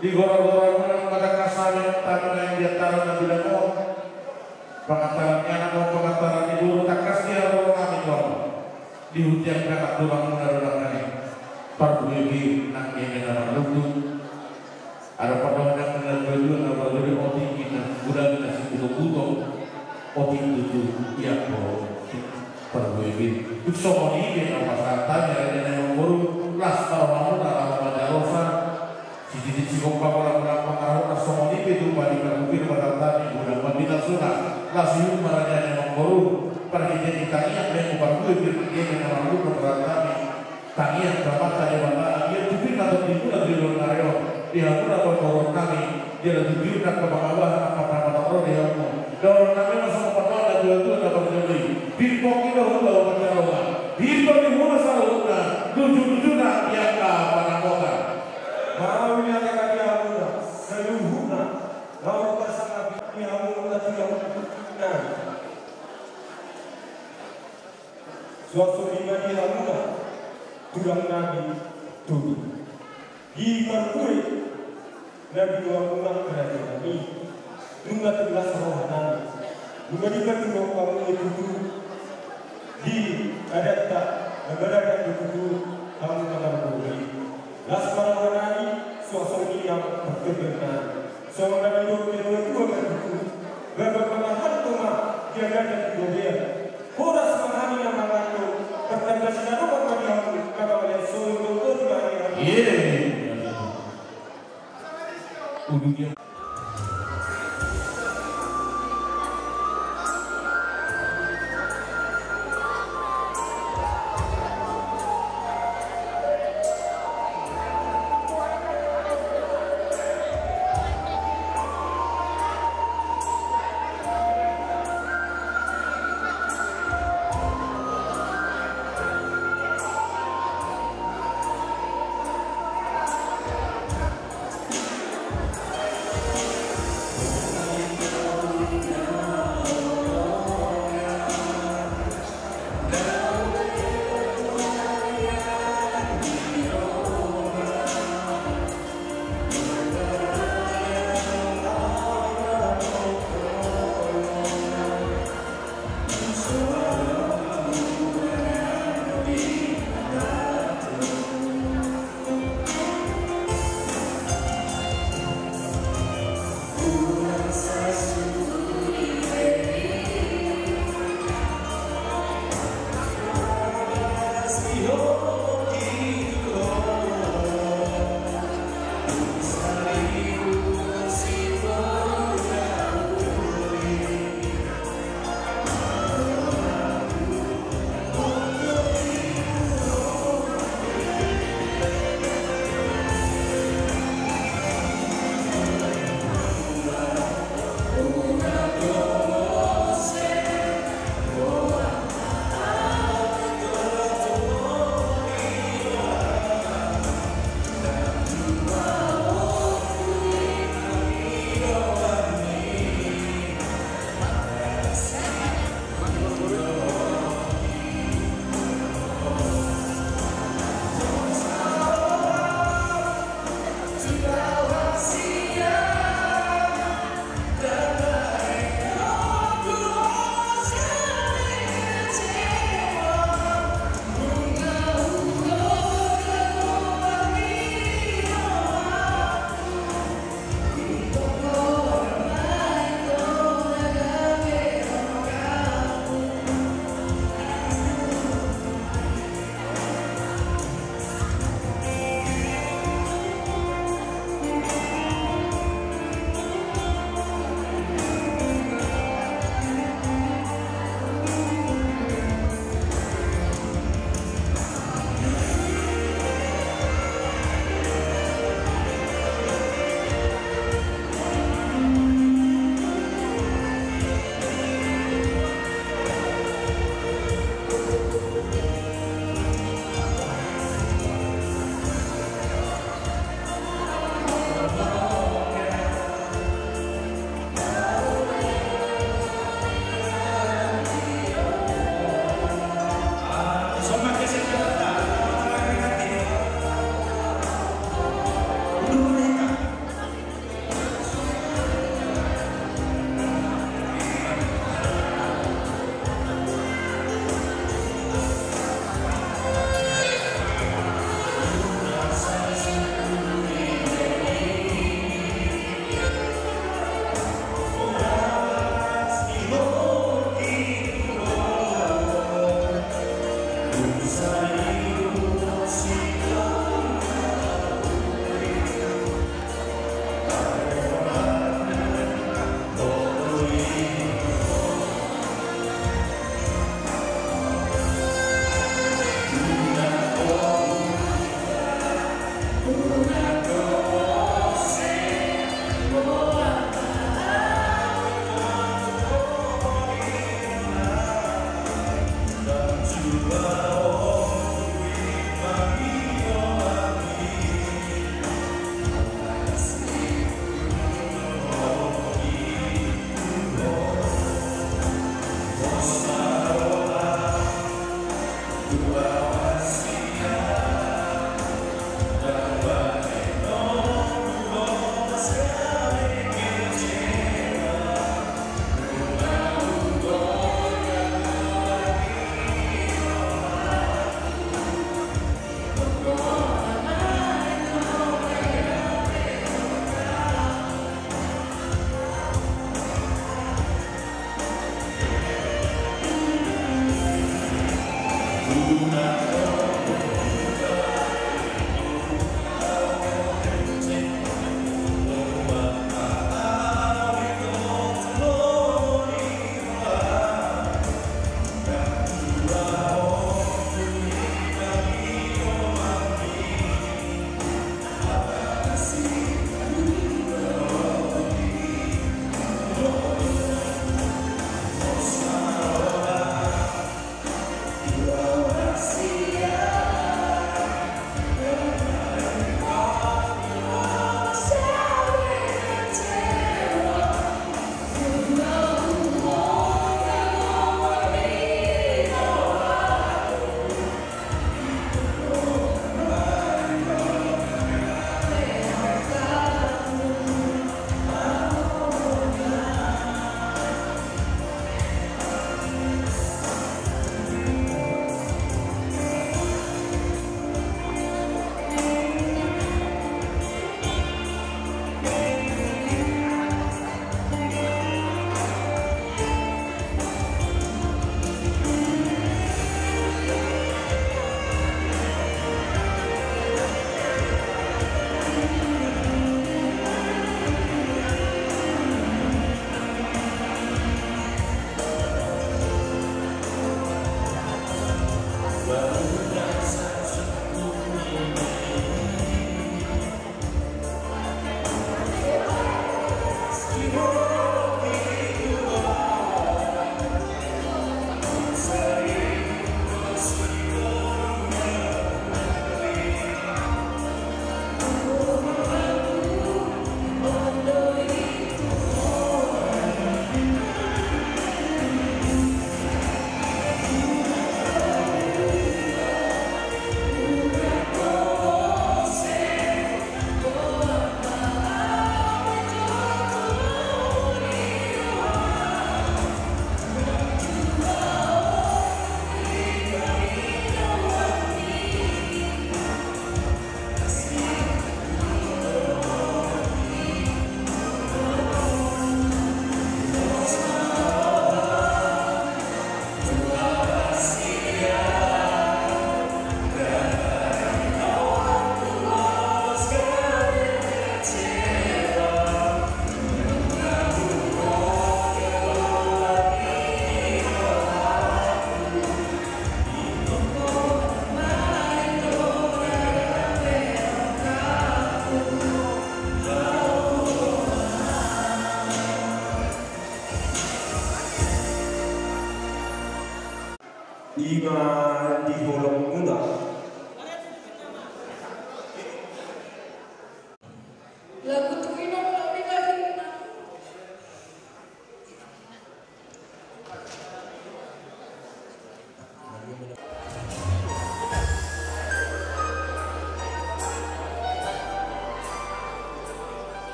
di gora-gora pada kasar tanah yang dia taruh nabi lemo pengantarannya atau pengantaran di buru tak kasih orang kami tuan di hujan kakak tulang muda-muda ini parbugi nak ini nama lutut ada padang yang dengan berdua nama dari oti kita budak nasi butuh oti itu yang parbugi itu semua ini nama santanya yang baru las tahu nama majarosa si kompa orang pengaruh semua ini itu balik mungkin pada tadi budak madinah sunah lasium maranya yang baru pergi tanya yang parbugi dia nama lu pada tanya berapa tadi mana dia tuh atau di bulan di luar area dia pun atau orang kami dia lebih nak ke bawah apa orang dia mau dan kami masuk ke bawah dan dua dapat jadi bimbok kita udah berjalan bimbok di mana saluran tujuh nak yang ke mana kota mau yang kami amuna seluruhnya mau bersama kami amuna tidak suatu pribadi amuna tulang nabi tuh di perkuri nabi dua ulang kerajaan ini nunggah tebelas rohani nunggah dikatakan kamu itu di ada tak negara yang itu kamu akan boleh las rohani suasana yang berkebenaran seorang nabi itu akan itu bagaimana hartuma dia ada di dunia horas rohani yang mengandung pertandaan apa yang kalau yang suruh Udunya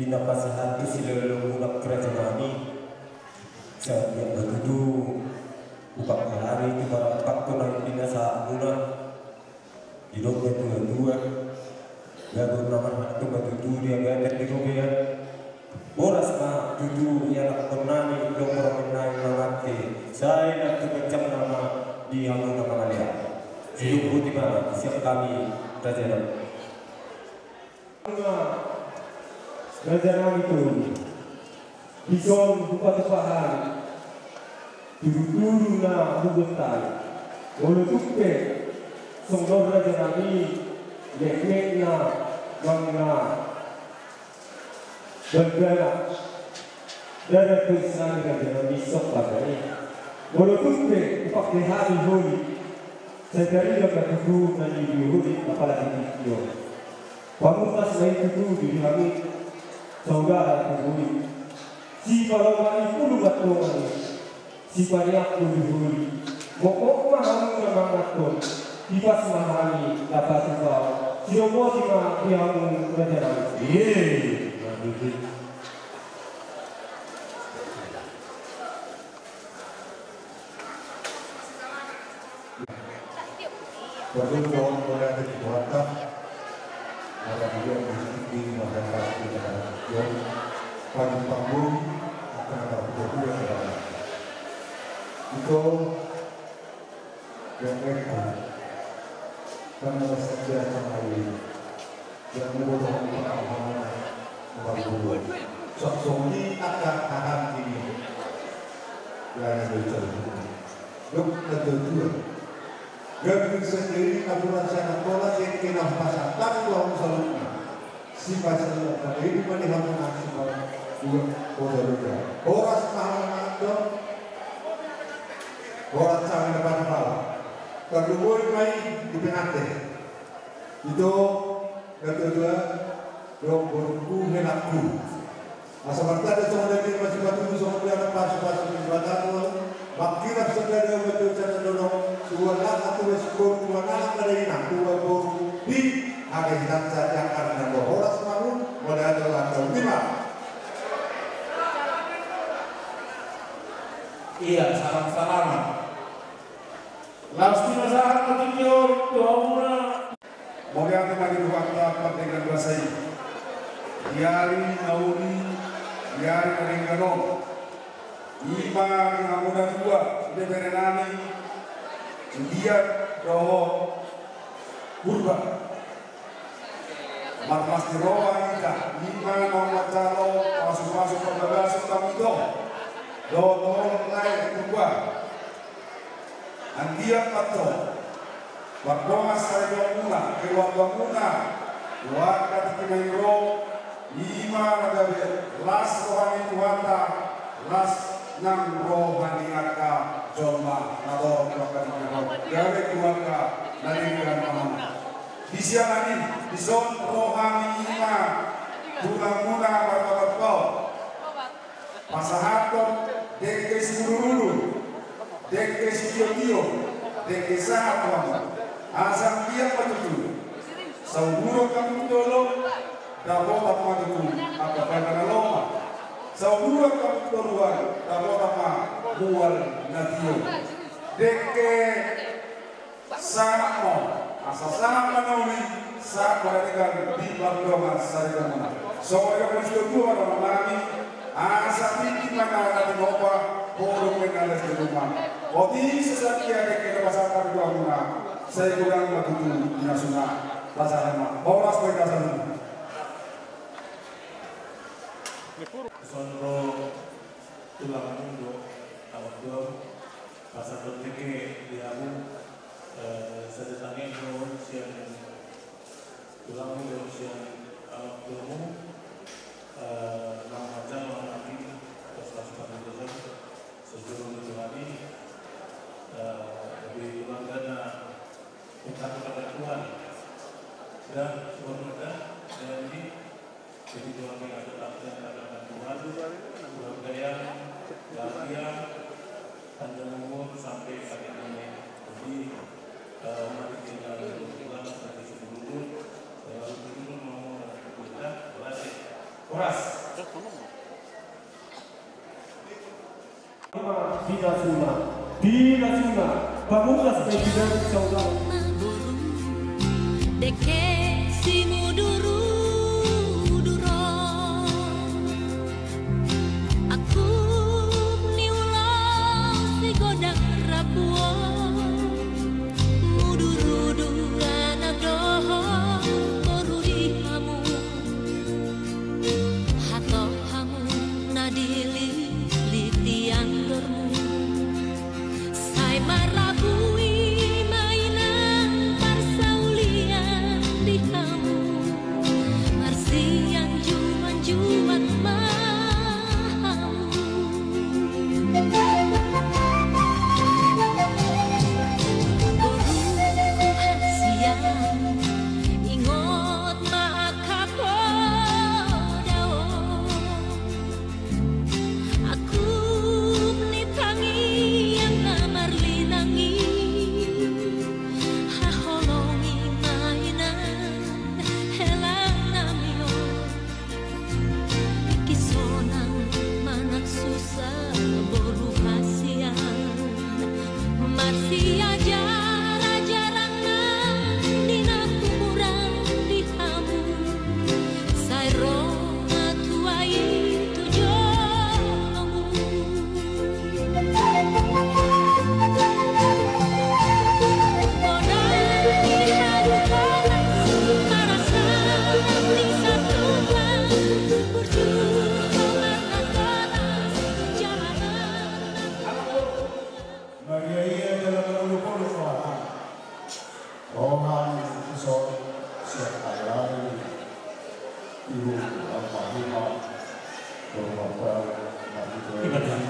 Dinapasahati sila lumunak kerajaan ini saat yang bertuju upah hari itu barangkat tu nak binasa mula di dompet dua ya bernama itu bertuju dia gadat di rumah boras mah tuju yang nak pernah ni saya nak kencang nama di Hamuna Pangalia. Hidup putih mana siap kami Raja Raja itu bison bupati pahan dulu na hubutan walau tuke songgor Raja Nabi leknya mangna bergerak dari tulisan Raja Nabi sok ini walau tuke pakai hari holi sedari dapat tubuh nanti dihuni apalagi itu Pamutas lain itu dihami saudara tubuh si balongan itu lugat longan si banyak tubuh mokok mahal memang tuh tiba semahani dapat sebab si omo si mah yang berjalan Berdua boleh ada di Jakarta, orang dia di masyarakat di Jakarta, panggung akan ada berdua itu yang mereka karena sejarah kembali yang membuat pengalaman membantu. Sosok akan tahan ini yang berjalan. Yuk kedua. Gabung sendiri aturan sana pola yang kena pasang tak tuang salutnya si pasang pada ini melihat maksimal dua pola horas mahal horas sangat dapat hal kedua main di penate itu kedua berku menakku asal ada sama lagi masih batu sama dia pas di batang Bakira sedaya betul cara dorong dua anak atau skor dua anak dari nak dua gol di hari saja karena bohoras malu boleh ada langkah lima. Iya salam-salaman. Lasti masalah ketinjau doa muna. Boleh ada lagi dua kata dengan bahasa ini. Yari nauni yari keringgalong. Ima ngamunan dua de berenani dia doho kurba mas di roa ika ima nomor calo masuk pembebasan kami do lain kurba andia pato waktu saya muna keluar muna warga tikinai ro ima ada las rohani tuata las nang rohani aka jomba nado rohani gawe keluarga nalingan maham di siang ini di zon rohani ima tulang muna barbabat pasahaton deke simurulu deke sikio deke sahatwan asam dia patutu sauburo kamu tolong dabota patutu apa pada loma saudara keturunan tamorama bual natio deke samo asasama nauli sa parategan di bangdoma sarigana soalnya muncul dua orang asa tinggi mana nanti bawa poro mengalas di rumah oti sesakia deke pasar dua rumah saya kurang matutu nasional pasarnya boras mereka sana Sonro tulang mundo awal pasar berteke di abu sedetannya itu siang tulang mundo siang awal tumu nama macam orang lagi terus pasukan itu sejauh itu hari lebih tulang dana minta kepada Tuhan dan semoga dan ini jadi tulang yang ada keluarga yang bahagia panjang umur sampai saat ini jadi mari kita berdoa sebagai sebelum lalu mau kita berlatih keras bila sunnah bangunlah sebagai bidang saudara deke simuduru aku niulau si god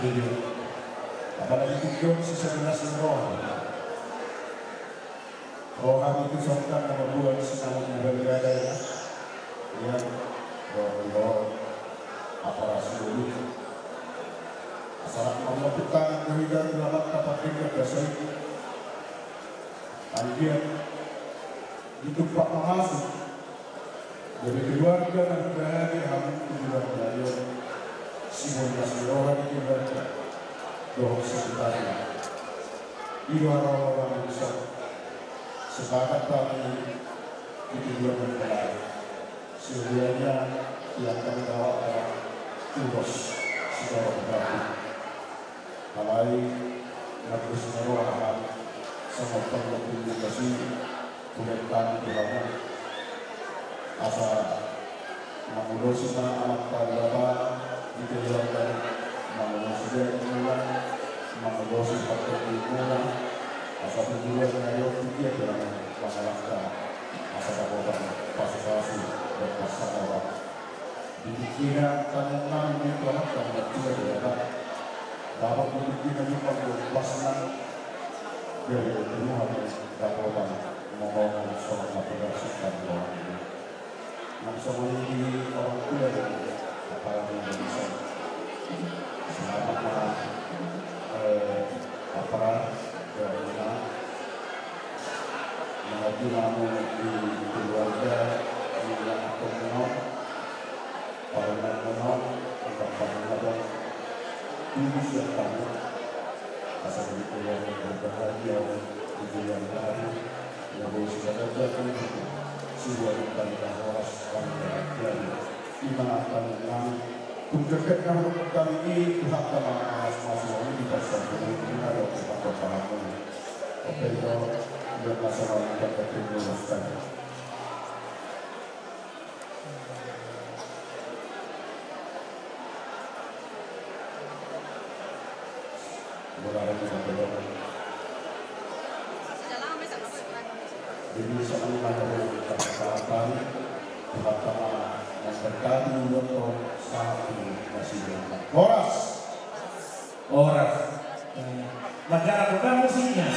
setuju. Apalagi tujuan sisa generasi Rohan itu songkan nomor 2 di Senam Bergada ya. Ya, roh aparasi dulu. Asal membutuhkan kehidupan dalam kata pikir dasar. Kemudian itu Pak Mahasiswa dari keluarga dan berada kami tujuan dari simulasi orang itu berada doa sekitarnya. Dua orang bisa sepakat kami itu dua mempelai. Sebenarnya yang kami bawa adalah tugas saudara berarti. Kalai Nabi Sallallahu sama komunikasi bukan berapa asal menguruskan anak pada dijalankan menguruskan mulai menguruskan partai mulai asal tujuan dari dia dalam masalah asal kabupaten pasasi dan pasar dipikiran tanam ini telah kami tidak dapat memikirkan pasangan dari semua kabupaten mohon soal berdasarkan doa ini. Semua ini orang tua dan apalagi Indonesia. Selamat aparat dari mengaji namu di keluarga yang aku kenal, para mengenal, untuk mengenal ini siapa asal dari keluarga berbahagia di bulan hari yang sudah terjadi sebuah tentang horas kami di mana kami menjadikan hukum kami ini Tuhan kami masing-masing ini dikasih dengan ada kepada kami. Oke, itu bermasalah dan berkeluarga. Jadi semua dari kata-kata pertama memberkati untuk satu masih Horas negara bukan musiknya.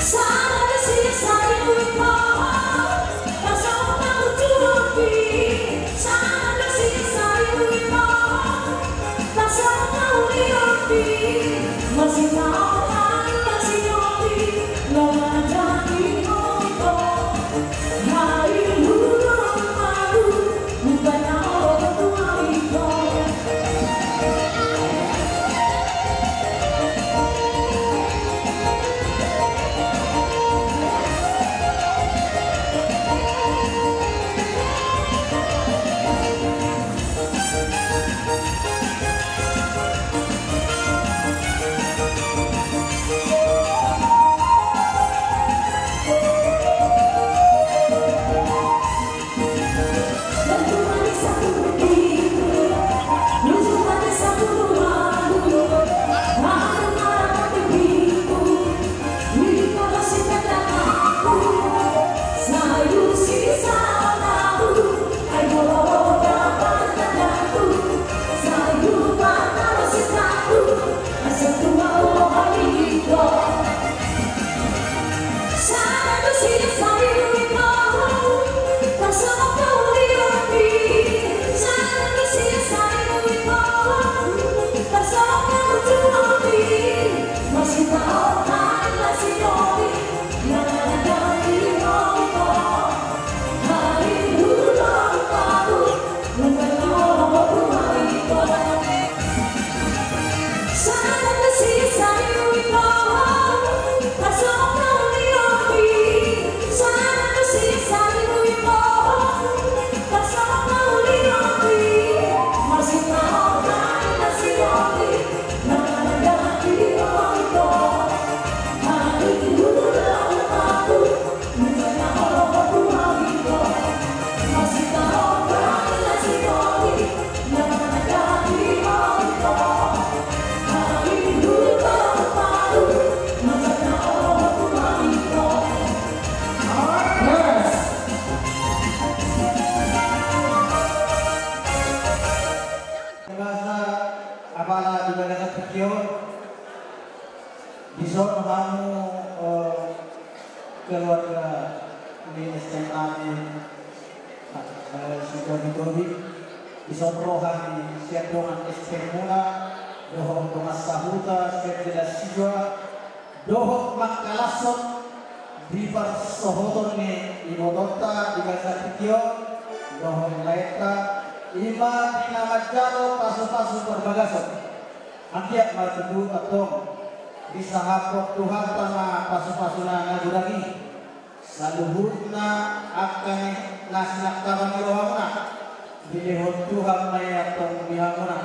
Sana di sisa ibu, tak sama kamu Dobi Isonrohan di Siadongan Estemuna Dohong Tomas Sahuta Siadila Sijwa Dohong Makalasot di Parsohoton ni Imodota di Gasatitio Dohong Laeta Ima di Namajalo pasu-pasu perbagason Angkiat Martudu Atong di sahapot Tuhan tanah pasu-pasuna naguragi saluhurna akan nasnak tabang irohamuna bilihon Tuhan mayatong bihamuna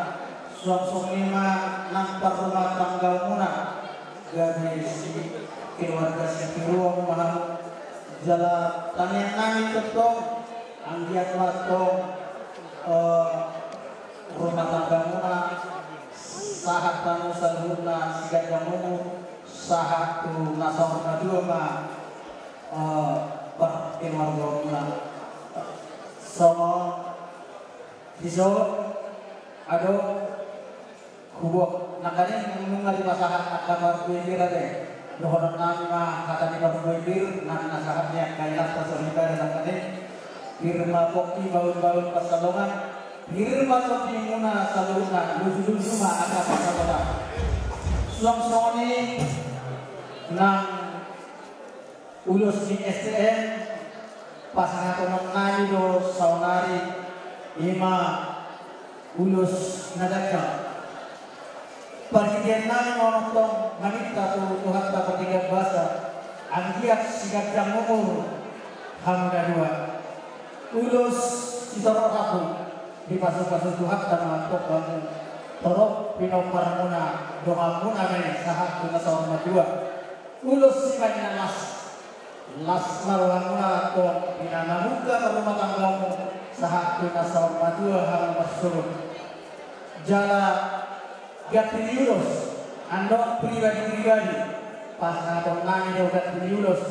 suam-suam lima nampar rumah tangga muna gabi si keluarga si piruang mahal jala tanya nami ketong anggiat matong rumah tangga muna sahat tanu saluhurna sigat jamumu sahat tu nasawar dua mah keluarga muna sama Iso, ado kubok nakanya nungali masahat akan berpikir ada. Dohon nama kata ni berpikir nan nasahatnya kailas terserita dalam kata firma bokti baun-baun pasalongan firma bokti muna salungan lusu-lusu mah ada pasalongan. Suang-suang ini nang ulus di STM pasangan nani do saunari Ima ulus nadaka pergian nang nonton manita tu Tuhan tak pertiga bahasa anggiat sigat jam umur hamda dua ulus sitorok aku di pasu-pasu Tuhan tak mantok bangun torok pinopar muna doa muna men sahat tuna sawang dua ulus sibat las maruhan muna to pinana muka rumah tanggamu sahat kita sawang madua hal bersurut jala gatiniulos andok pribadi pasangan nani do gatiniulos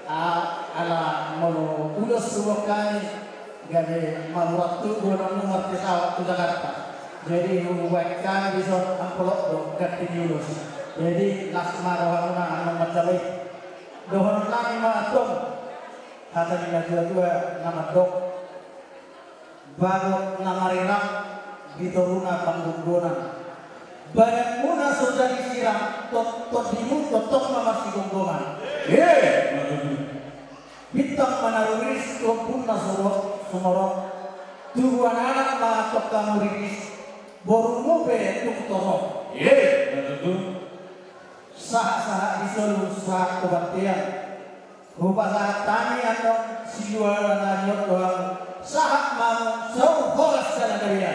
ala molo ulos dua kali gabe malu waktu dua nomor pesawat ke Jakarta jadi hubungan bisa ampolok do gatiniulos jadi lasma rohana anu macalai dohon nani ma atom hata ni dua nama dok baru nama rirang bitoruna panggunggonan badan muna sudah disiram tot dimut totok masih gonggongan bintang manaruris tompuna sumorok tujuan anak matok kamu riris borumu be tuk torok sah disolu sah kebaktian rupa saat tani atau sijualan nanyok doang saat mau jauh horas jalan kalian.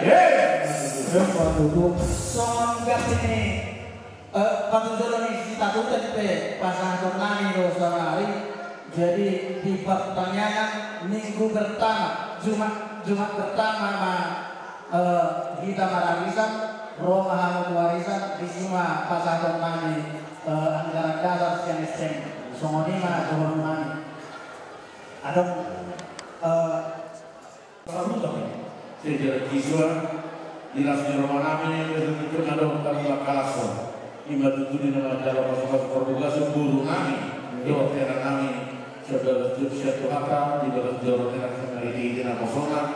Songgak ini patujuan ini kita tutup pasangan nani dosa hari. Jadi di pertanyaan minggu pertama Jumat pertama kita mararisan Roma Hamud warisan di semua pasangan nani anggaran dasar siang STM songonima dohon nani. Ada sejak kisah di rasmi Romanami yang itu ada tentang kalason ima itu di nama jalan pasukan Portugal seburu nami jauh tera nami saudara satu kata di dalam jauh tera kembali di nama kosongan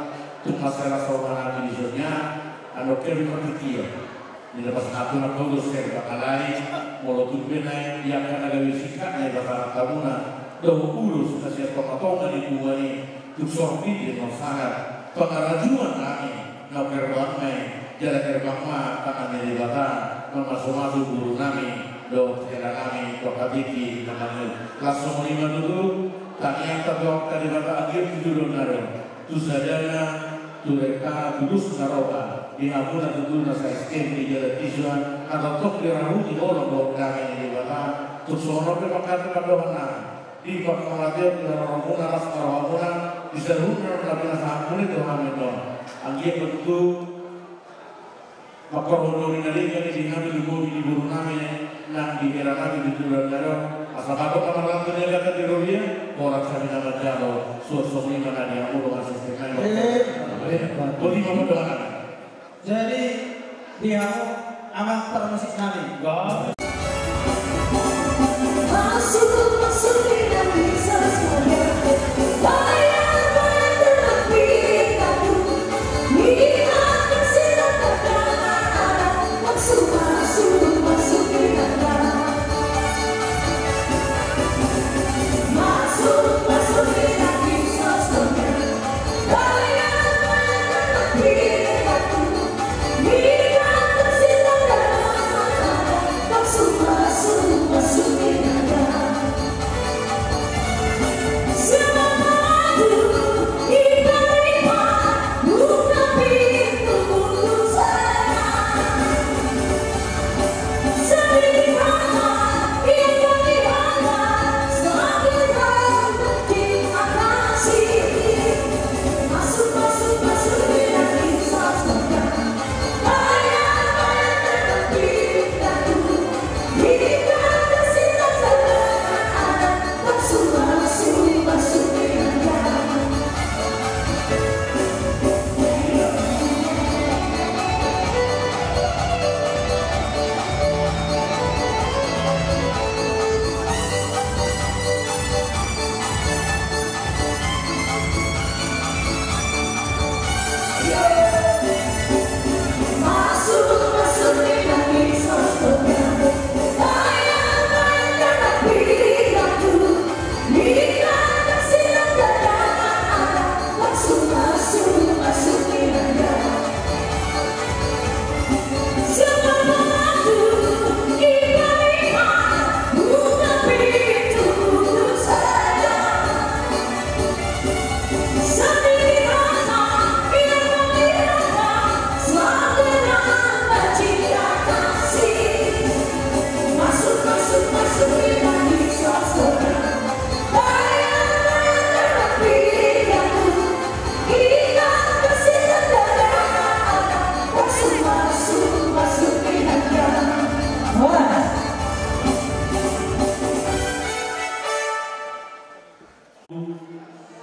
untuk masalah Romanami di sana anda kiri pertikia di dalam satu nak bagus saya bakalai walau tu benai yang akan ada wisikatnya bakal kamuna dah urus kasih potongan di bunga ini untuk sorti di masalah pengarajuan kami nak berbangkai jalan berbangma tangan dari batang memasuk guru kami do kira kami kokabiki namanya langsung lima dulu tanya terjawab dari batang akhir tujuh naro tu sajana tu reka tulus naroba di hapuna tujuh nasa SKM di jalan Tisuan atau tok dirahu di orang do kami di batang tu sono berpakat kadohana di pakalatia di orang muna ras orang muna diserahkan kepada sahabat itu hamilnya. Anggia begitu makor honori nari kami dihamil di buru nami nang di era kami di tujuan daro. Asal aku kamar lantai dia kata di Rulia, orang kami nama jalo suatu lima nadi yang udah masuk ke kami. Bodi mama doa. Jadi dia amat permusik nami. Masuk tidak bisa semuanya. Bayang-bayang terlebih kamu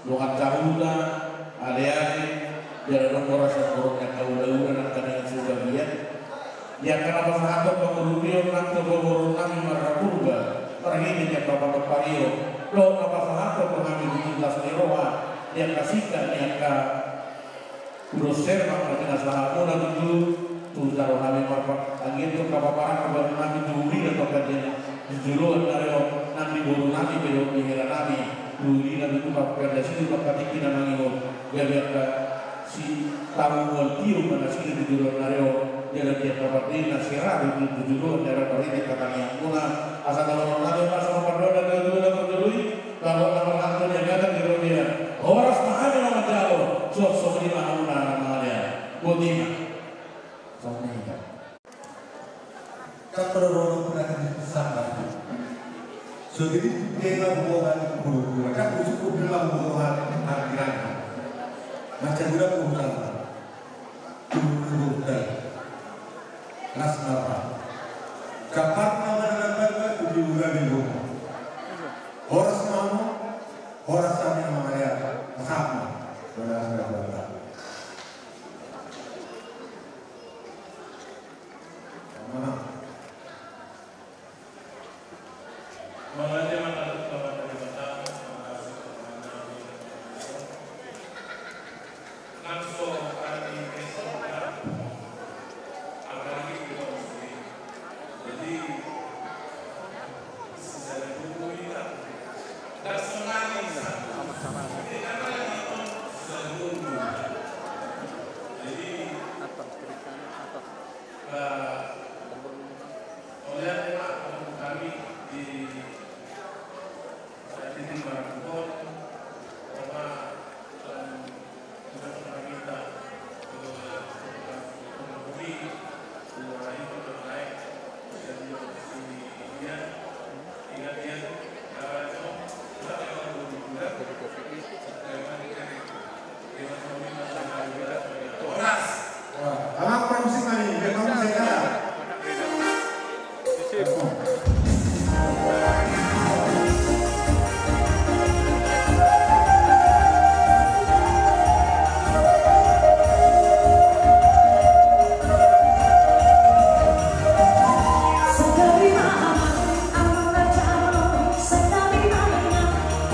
Luhan karuda, ade-ade, jalan korasa koroknya kauda-uda dan kadang sudah lihat. Yang kenapa sahabat pengerupion nanti berborong kami marapurga, perginya bapak pario. Lo kenapa sahabat pengambil dinas neroa, yang kasihkan yang ka uruser maka dengan sahabat dulu tuh taruh kami marpak angin tuh kapaparan kabar nabi duri atau kajian jujur nario nanti buru nabi belok pikiran nabi. Duli dan itu pakai dari situ pakai kita nangiwo biar si tamu waltiu mana sini di dulu nario jadi dia dapat di nasihat itu dulu dari politik katanya mula asal kalau nanti pas sama perdoa dan kedua kalau nama kantor yang ada di dunia orang mahal nama jauh sok di mana nama dia botima sok ni kan kalau pernah bersama so jadi dia hubungan guru mereka cukup bilang hubungan hadiran macam gula hubungan guru ras apa kapan nama itu juga bingung orang semua orang sama nama dia sama benar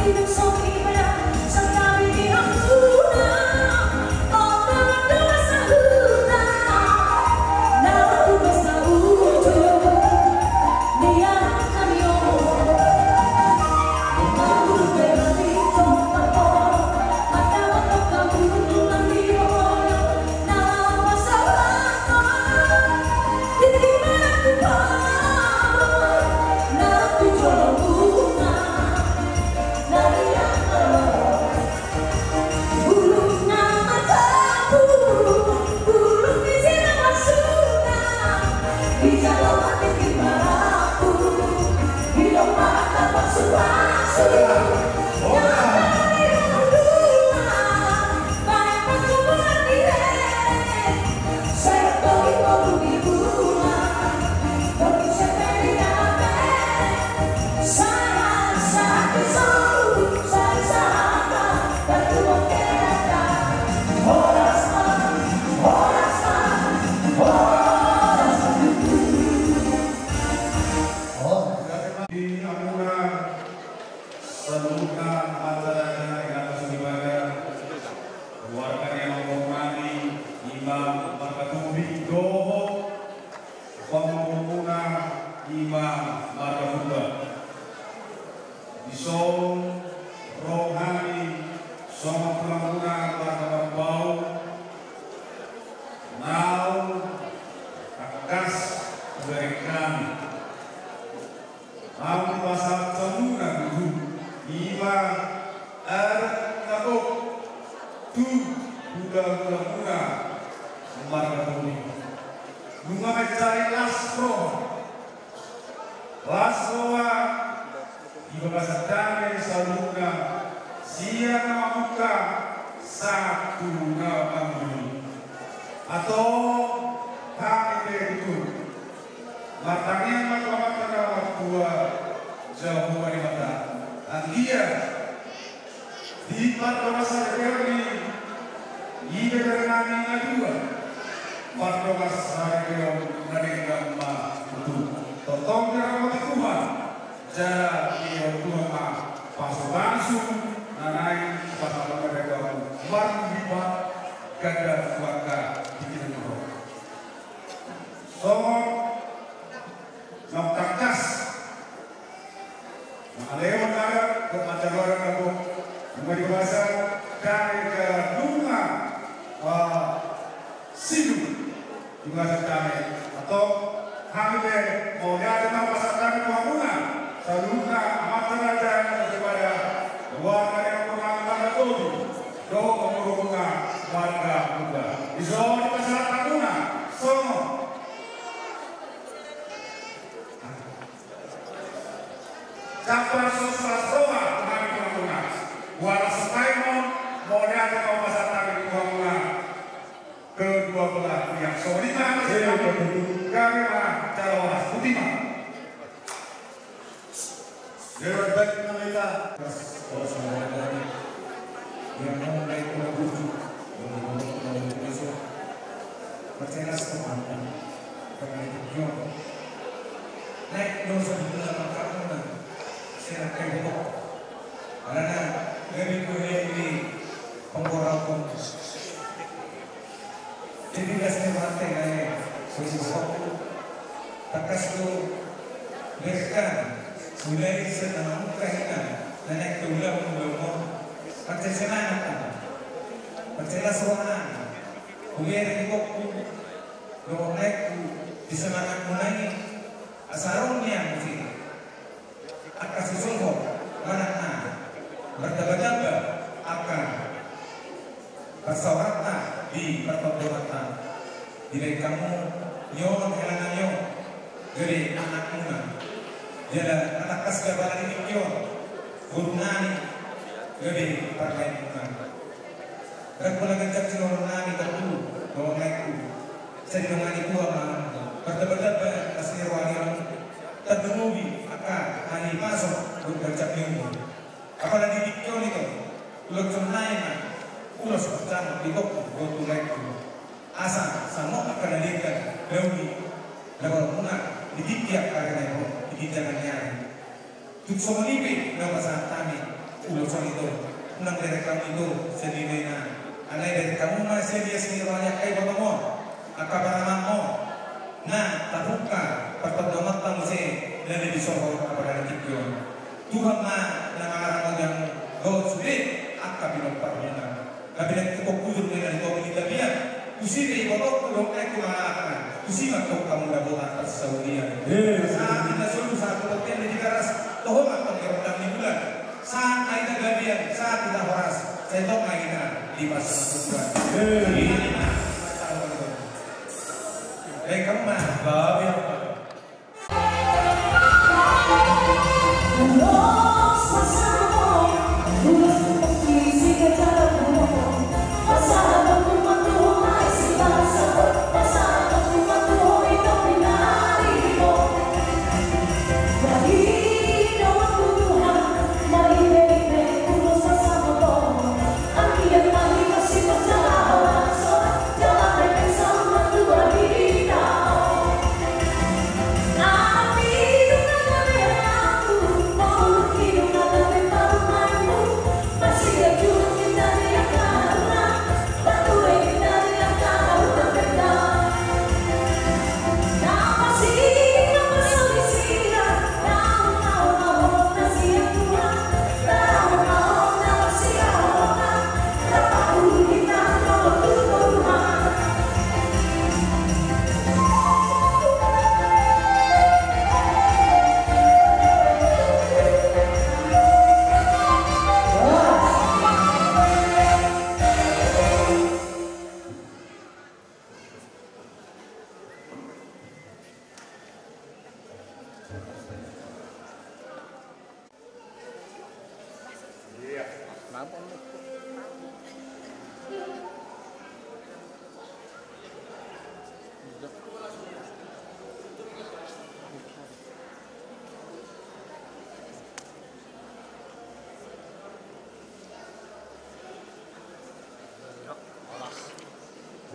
Hidup so indah, sekali di hanguna. Imam Markatubi Doho Pemumuna Imam Markatuba Isong Rohani Soma Pemumuna Markabau Nau Akas dari kami Amu pasal semuna dulu Ima Nabok Tu Buddha Markatubi Bunga mencari Lasroa Iba bahasa damai saluna Siang mamuka Satu nama atau kami itu matangnya mata-mata dua jauh dari mata dia di pada masa ini ia dengan dua pada masa dari gamma itu totong dirahmati Tuhan jadi Tuhan pasal langsung naik pasal mereka marliba gada suaka Somor Noktakas Aleo Nara Kemancagoran Aku Mengenai bahasa Dari ke Lunga Sidu Di bahasa kami Atau Hamide Maunya dengan bahasa kami Kuamuna Saluna Amata Raja Daripada Warga yang pernah Todi Doh Mengurunga Warga Muda Iso di bahasa Taguna Somor Kapal sosial roa kami pengguna, walau setaimon modal atau masa tadi pengguna kedua belah pihak solima karena calon putima. Dewan baik kita yang mulai menuju Indonesia percaya sama karena itu naik dosa di dalam kamu. Saya kebok, karena dari ini pengkorban. Jadi biasanya mati kayak sesuatu, takas tu mereka mulai senang kerana naik tulang belum percaya senang percaya seorang, kemudian kebok belum naik disemangat mulai asarungnya mesti. Akan sesungguh mana bertambah-tambah akan bersawarna di pertotoran di kamu nyon helangan nyon jadi anak muda jadi anak kasgabaran ini nyon gurunani jadi partai muda dan pulang kencang sinurunani terlalu bawa naikku saya dengan itu apa bertambah-tambah asli ruangan terdumugi hari masuk berbaca ilmu apalagi di kion itu ulang semenainan ulas pertama di kok waktu lagi asa sama akan adikkan dauni dapat menang di tiap karena itu di jalannya untuk semua ini nama saat kami ulasan itu menang dari kami itu sendirinya anai dari kamu masih dia sendiri banyak kayak bagaimana akan beramah nah terbuka pertemuan tamu sih dan di sohor kepada Tuhan. Tuhan mengarang yang kau sulit akan bilang kabinet kau kujur dengan kau kita biar usi dari kau belum aku mengarahkan usi kau kamu dah buat atas Saudia. Saat kita selalu saat penting di garas toh akan berdalam di bulan saat kita gabian saat kita horas saya tahu kita di masa Tuhan. Ini baik kamu mah gabian.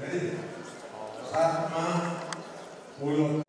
Jadi, sama mulut.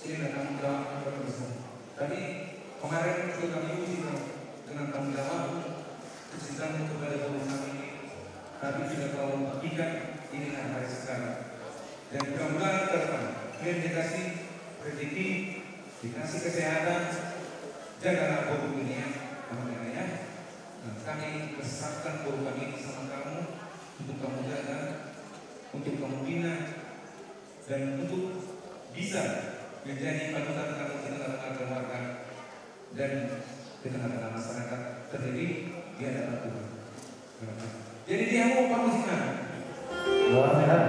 ini tanggung jawab berbesar. Tadi kemarin itu kami uji dengan tanggung jawab kecintaan kepada guru kami, tapi sudah kau buktikan inilah hari sekarang. Dan mudah-mudahan ke depan kalian dikasih rezeki, dikasih kesehatan, jagalah guru ini ya, ya. Kami besarkan guru kami sama kamu untuk kamu jaga, untuk kamu bina, dan untuk bisa menjadi panutan kamu di tengah-tengah keluarga dan di tengah-tengah masyarakat terjadi di hadapan Tuhan. Jadi dia mau pamusikan. Doa sehat.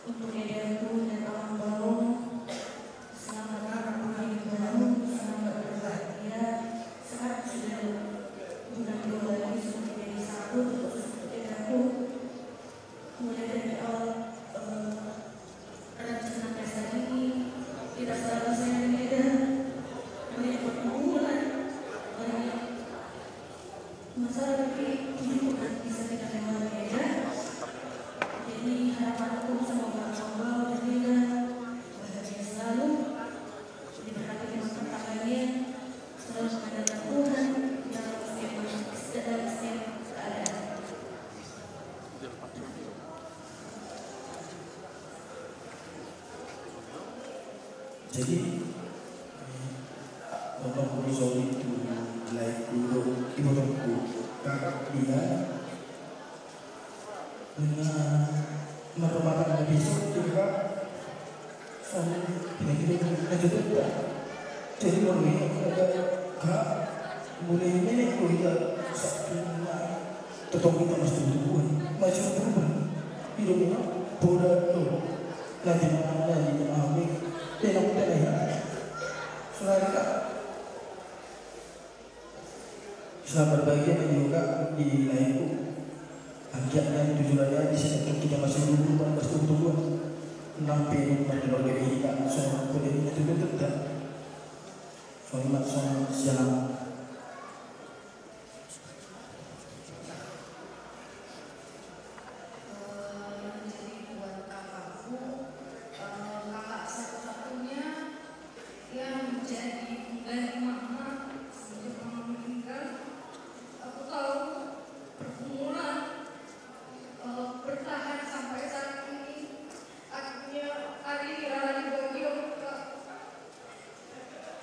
Untuk edarku dan orang baru, selamat datang hari baru, selamat berbahagia. Saat sudah bulan 2 lagi sudah menjadi satu untuk edarku. Mulai dari awal rencana pesta ini, tidak selalu saya Medan, banyak perkumpulan, banyak masalah, tapi ini bukan bisa kita lewati Medan. Jadi harapanku semoga Allah dan Lina bahagia selalu, diberkati dengan tantangannya, selalu mengandalkan Tuhan dalam setiap keadaan. Jadi Bapak Guru itu nilai guru ibu temanku kakak dia dengan merupakan besok juga soalnya kira-kira juga jadi mulai ada kak mulai ini kita satu tetap kita mesti berubah macam berubah hidupnya bodoh tuh nanti mana lagi ambil tenang tenang selain kak Islam berbahagia juga di lainku anjaknya tujuannya di sini kita masih dulu kan bertumbuh nampi berkeluarga kita soal kode itu tidak soal siang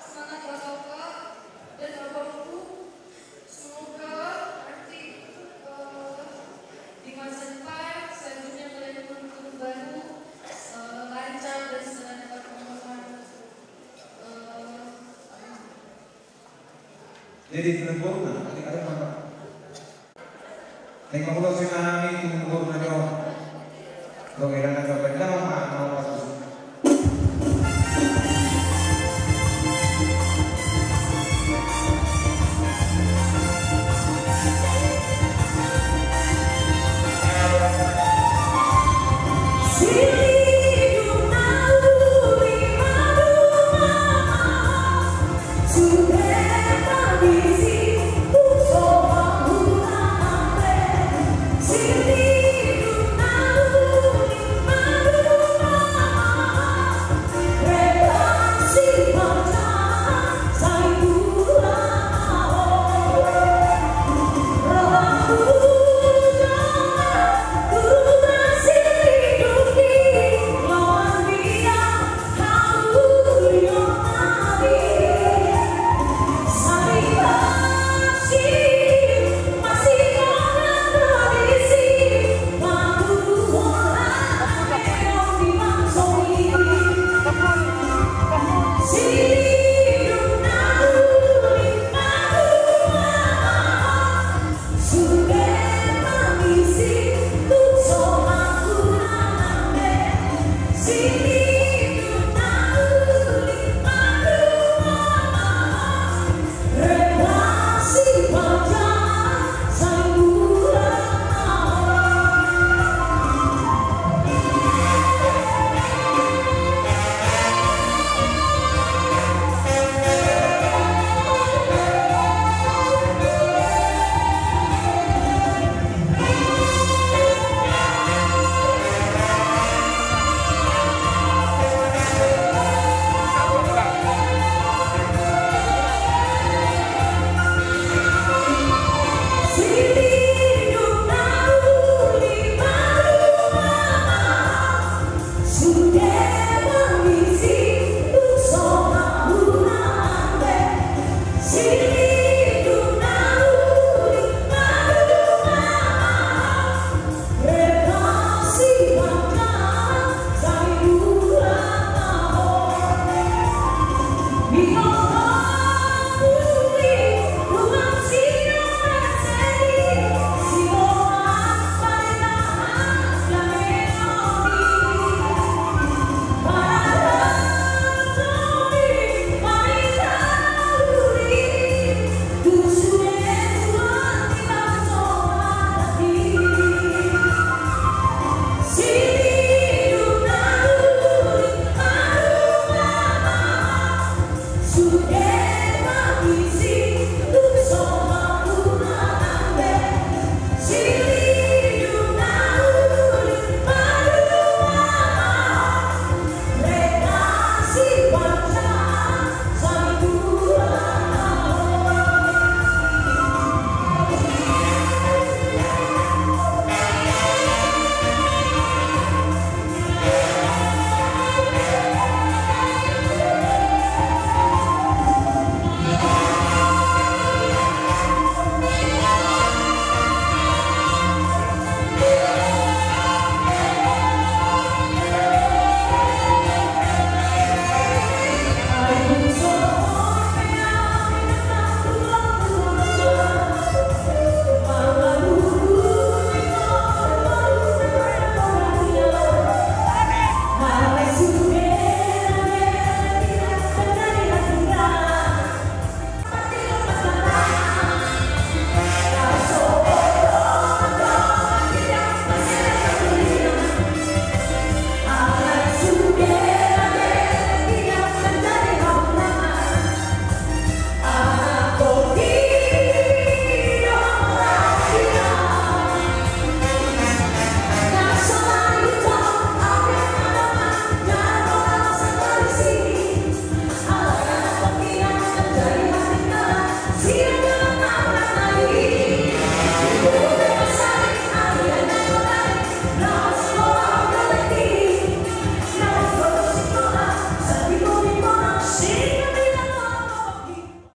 Semangat Bapak dan jadi telur na ada mana nek mau lo sinami telur na yo lo kira na coba dah mau pas To